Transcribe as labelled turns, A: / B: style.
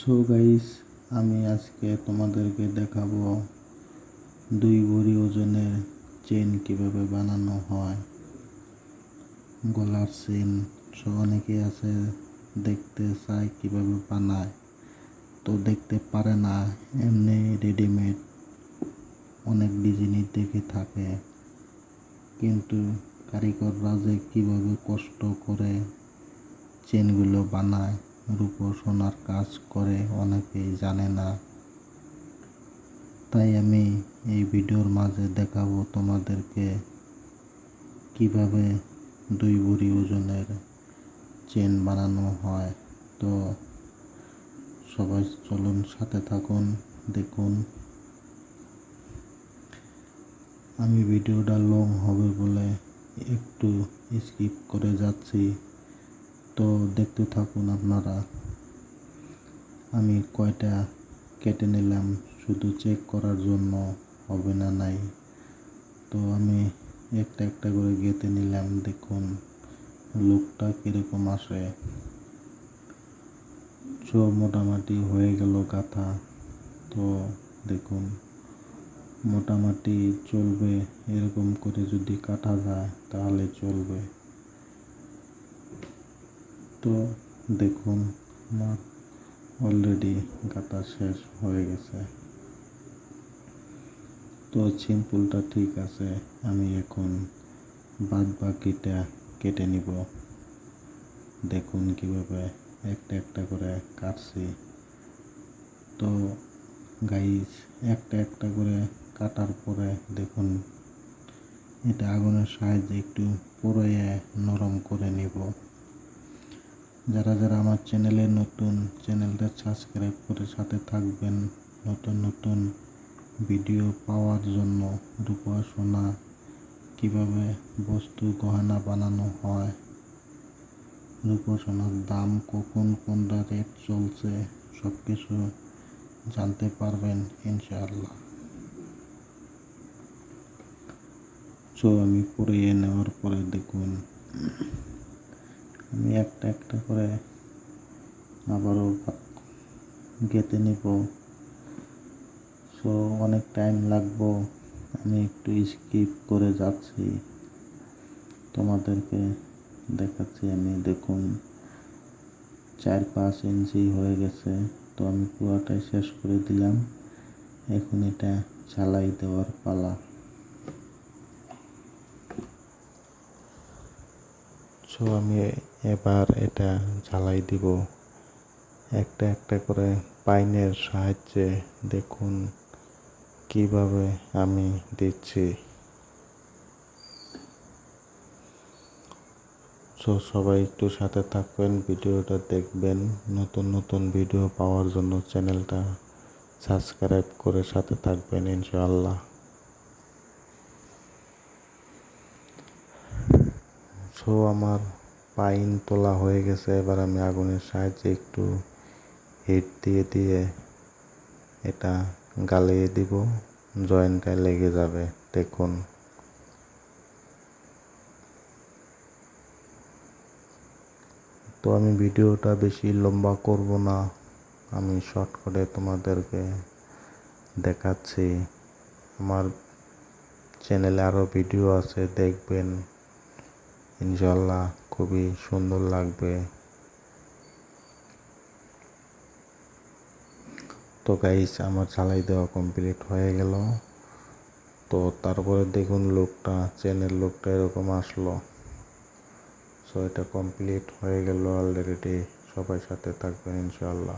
A: So guys, আমি আজকে তোমাদেরকে দেখাবো 2 ভরি ওজনের চেন কিভাবে বানানো হয়। গলার চেন অনেকে আছে দেখতে চায় কিভাবে বানায়, তো দেখতে পারে না। এমনি রেডিমেড অনেক ডিজাইনের দেখে থাকে, কিন্তু কারিগররা যে কিভাবে কষ্ট করে চেনগুলো বানায়, রূপো সোনার কাজ করে, অনেকেই জানে না। তাই আমি এই ভিডিওর মাঝে দেখাবো তোমাদেরকে কিভাবে 2 ভরি ওজনের চেন বানানো হয়। তো সবাই চলুন, সাথে থাকুন, দেখুন। আমি ভিডিওটা লং হবে বলে একটু স্কিপ করে যাচ্ছি, তো দেখতে থাকুন আপনারা। আমি কয়টা কেটে নিলাম শুধু চেক করার জন্য, হবে না নাই। তো আমি একটা একটা করে গেঁথে নিলাম। দেখুন লুকটা কিরকম আসে। মোটামুটি হয়ে গেল গাঁথা। তো দেখুন মোটামুটি চলবে, এরকম করে যদি কাটা যায় তাহলে চলবে। তো দেখুন আমার অলরেডি গাঁথা শেষ হয়ে গেছে। তো সিম্পলটা ঠিক আছে, আমি এখন বাদ বাকিটা কেটে নিব। দেখুন কিভাবে একটা একটা করে কাটছি। তো গাইস, একটা একটা করে কাটার পরে দেখুন এটা আগুনের সাহায্যে একটু পুড়িয়ে নরম করে নিব। যারা যারা আমার চ্যানেলে নতুন, চ্যানেলটা সাবস্ক্রাইব করে সাথে থাকবেন নতুন নতুন ভিডিও পাওয়ার জন্য। রূপা সোনা কিভাবে বস্তু গহনা বানানো হয়, রূপা সোনার দাম কখন কোনটা রেট চলছে, সব কিছু জানতে পারবেন ইনশাআল্লাহ। তো আমি পুড়িয়ে নেওয়ার পরে দেখুন আমি একটা একটা করে আবারও গেঁথে নিব। সো অনেক টাইম লাগবো, আমি একটু স্কিপ করে যাচ্ছি, তোমাদেরকে দেখাচ্ছি। আমি দেখুন 4-5 ইঞ্চি হয়ে গেছে। তো আমি পুরোটাই শেষ করে দিলাম। এখন এটা ঝালাই দেওয়ার পালা। সো আমি এবার এটা ঝালাই দিব একটা একটা করে পাইনের সাহায্যে। দেখুন কিভাবে আমি দিচ্ছি। সো সবাই একটু সাথে থাকবেন, ভিডিওটা দেখবেন। নতুন নতুন ভিডিও পাওয়ার জন্য চ্যানেলটা সাবস্ক্রাইব করে সাথে থাকবেন ইনশাআল্লাহ। সো আমার পাইন তোলা হয়ে গেছে। এবার আমি আগুনের সাহায্যে একটু হিট দিয়ে দিয়ে এটা গালিয়ে দিব, জয়েন্টটা লেগে যাবে। দেখুন তো আমি ভিডিওটা বেশি লম্বা করব না, আমি শর্ট করে তোমাদেরকে দেখাচ্ছি। আমার চ্যানেলে আরও ভিডিও আছে, দেখবেন ইনশাআল্লাহ, খুবই সুন্দর লাগবে। তো গাইস, আমার ঝালাই দেওয়া কমপ্লিট হয়ে গেল। তো তারপরে দেখুন লুকটা, চেনের লুকটা এরকম আসলো। সো এটা কমপ্লিট হয়ে গেল অলরেডি। সবাই সাথে থাকবেন ইনশাআল্লাহ।